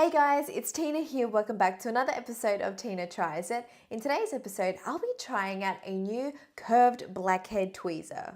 Hey guys, it's Tina here. Welcome back to another episode of Tina Tries It. In today's episode, I'll be trying out a new curved blackhead tweezer.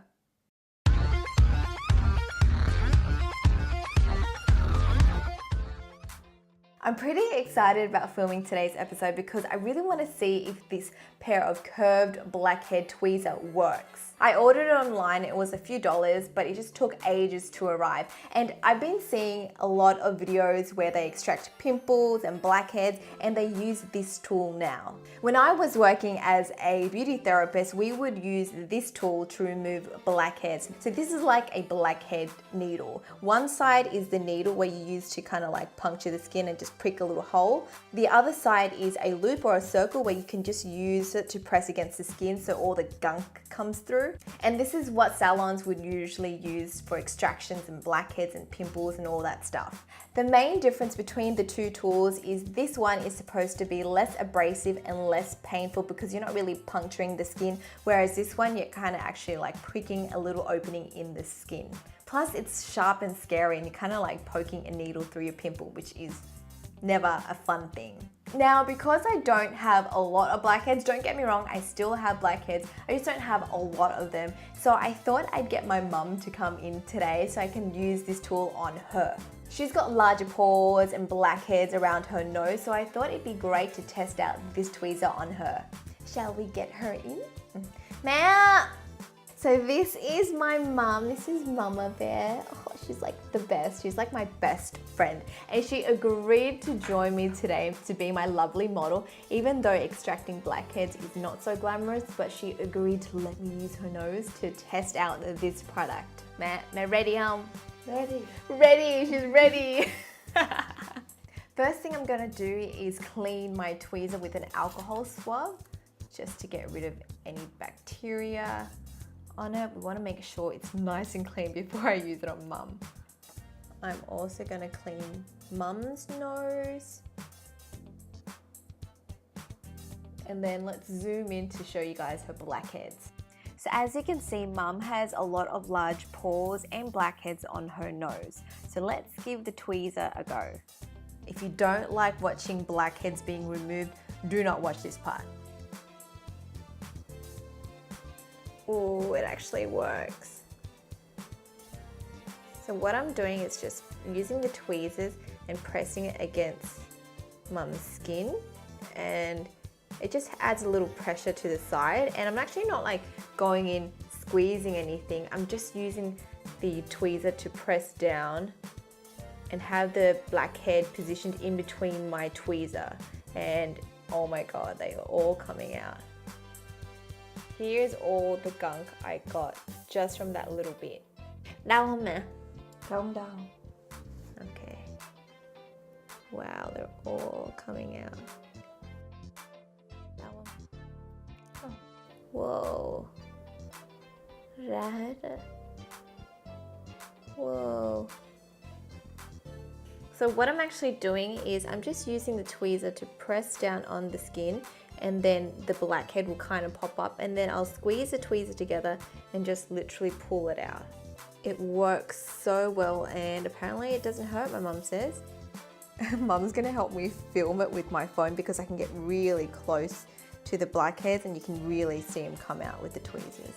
I'm pretty excited about filming today's episode because I really want to see if this pair of curved blackhead tweezer works. I ordered it online, it was a few dollars, but it just took ages to arrive. And I've been seeing a lot of videos where they extract pimples and blackheads and they use this tool now. When I was working as a beauty therapist, we would use this tool to remove blackheads. So this is like a blackhead needle. One side is the needle where you use to kind of like puncture the skin and just prick a little hole. The other side is a loop or a circle where you can just use it to press against the skin so all the gunk comes through. And this is what salons would usually use for extractions and blackheads and pimples and all that stuff. The main difference between the two tools is this one is supposed to be less abrasive and less painful because you're not really puncturing the skin, whereas this one you're kind of actually like pricking a little opening in the skin. Plus it's sharp and scary and you're kind of like poking a needle through your pimple, which is never a fun thing. Now, because I don't have a lot of blackheads, don't get me wrong, I still have blackheads, I just don't have a lot of them. So I thought I'd get my mum to come in today so I can use this tool on her. She's got larger pores and blackheads around her nose, so I thought it'd be great to test out this tweezer on her. Shall we get her in? Maya! So this is my mum, this is Mama Bear. Oh, she's like the best, she's like my best friend. And she agreed to join me today to be my lovely model, even though extracting blackheads is not so glamorous, but she agreed to let me use her nose to test out this product. Matt, ready, Ready. Ready, she's ready. First thing I'm gonna do is clean my tweezer with an alcohol swab, just to get rid of any bacteria on it. We want to make sure it's nice and clean before I use it on mum. I'm also going to clean mum's nose. And then let's zoom in to show you guys her blackheads. So as you can see, mum has a lot of large pores and blackheads on her nose. So let's give the tweezer a go. If you don't like watching blackheads being removed, do not watch this part. Oh, it actually works. So what I'm doing is just using the tweezers and pressing it against mum's skin, and it just adds a little pressure to the side. And I'm actually not like going in squeezing anything. I'm just using the tweezer to press down and have the blackhead positioned in between my tweezer. And oh my God, they are all coming out. Here's all the gunk I got just from that little bit. Đau không nè? Không đau. Okay. Wow, they're all coming out. Đau không? Oh. Whoa. Ra hết á. Whoa. So what I'm actually doing is I'm just using the tweezer to press down on the skin, and then the blackhead will kind of pop up, and then I'll squeeze the tweezer together and just literally pull it out. It works so well, and apparently it doesn't hurt, my mum says. Mum's gonna help me film it with my phone because I can get really close to the blackheads and you can really see them come out with the tweezers.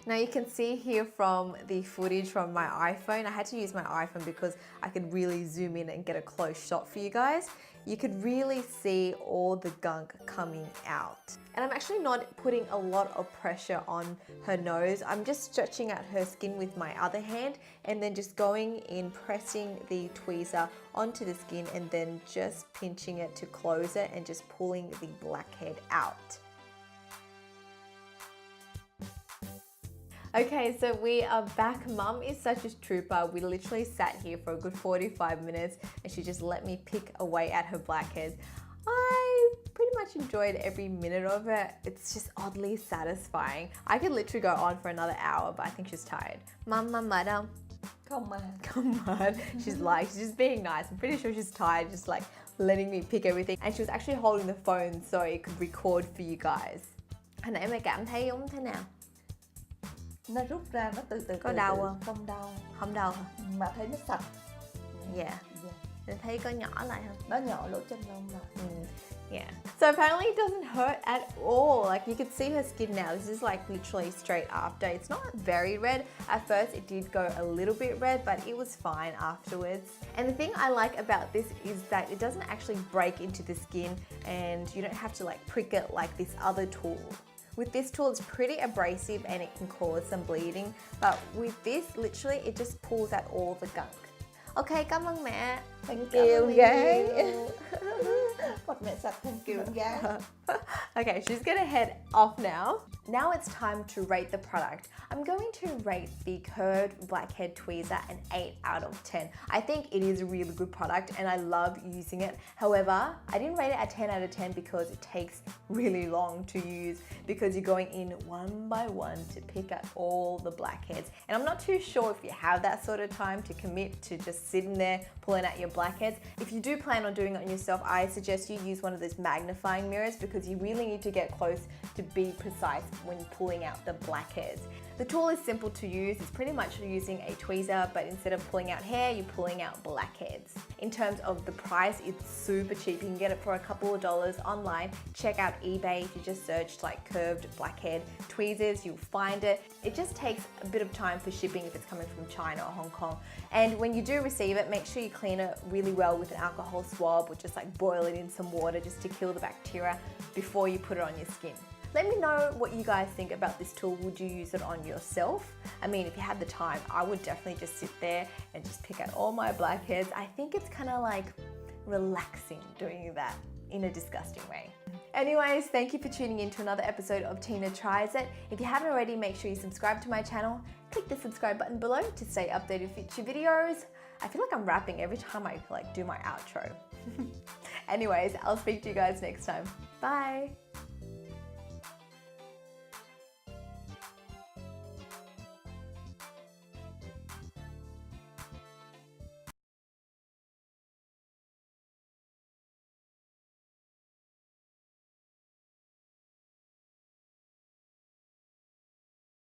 Now you can see here from the footage from my iPhone, I had to use my iPhone because I could really zoom in and get a close shot for you guys. You could really see all the gunk coming out. And I'm actually not putting a lot of pressure on her nose. I'm just stretching out her skin with my other hand and then just going in, pressing the tweezer onto the skin and then just pinching it to close it and just pulling the blackhead out. Okay, so we are back. Mum is such a trooper. We literally sat here for a good 45 minutes and she just let me pick away at her blackheads. I pretty much enjoyed every minute of it. It's just oddly satisfying. I could literally go on for another hour, but I think she's tired. Mama, madam. Không mà. Come on. She's just being nice. I'm pretty sure she's tired, just like letting me pick everything. And she was actually holding the phone so it could record for you guys. Hồi nãy mày cảm thấy giống thế nào? Nó rút ra, nó từ Có đau không? Không đau. Không đau hả? Mà thấy nó sạch. Yeah. Nên thấy có nhỏ lại không? Nó nhỏ lỗ chân lông lại. Yeah. So apparently it doesn't hurt at all. Like you can see her skin now. This is like literally straight after. It's not very red. At first it did go a little bit red, but it was fine afterwards. And the thing I like about this is that it doesn't actually break into the skin and you don't have to like prick it like this other tool. With this tool, it's pretty abrasive and it can cause some bleeding. But with this, literally, it just pulls out all the gunk. Okay, cảm ơn mẹ. Thank you, gái. Mặt mẹ sạch, thank you, gái. Okay, she's gonna head off now. Now it's time to rate the product. I'm going to rate the curved blackhead tweezer an 8 out of 10. I think it is a really good product and I love using it. However, I didn't rate it a 10 out of 10 because it takes really long to use because you're going in one by one to pick out all the blackheads. And I'm not too sure if you have that sort of time to commit to just sitting there pulling out your blackheads. If you do plan on doing it on yourself, I suggest you use one of those magnifying mirrors because you really need to get close to be precise when pulling out the blackheads. The tool is simple to use. It's pretty much using a tweezer, but instead of pulling out hair, you're pulling out blackheads. In terms of the price, it's super cheap. You can get it for a couple of dollars online. Check out eBay. If you just search like curved blackhead tweezers, you'll find it. It just takes a bit of time for shipping if it's coming from China or Hong Kong. And when you do receive it, make sure you clean it really well with an alcohol swab or just like boil it in some water just to kill the bacteria before you put it on your skin. Let me know what you guys think about this tool. Would you use it on yourself? I mean, if you had the time, I would definitely just sit there and just pick out all my blackheads. I think it's kind of like relaxing doing that in a disgusting way. Anyways, thank you for tuning in to another episode of Tina Tries It. If you haven't already, make sure you subscribe to my channel. Click the subscribe button below to stay updated with future videos. I feel like I'm rapping every time I like do my outro. Anyways, I'll speak to you guys next time. Bye.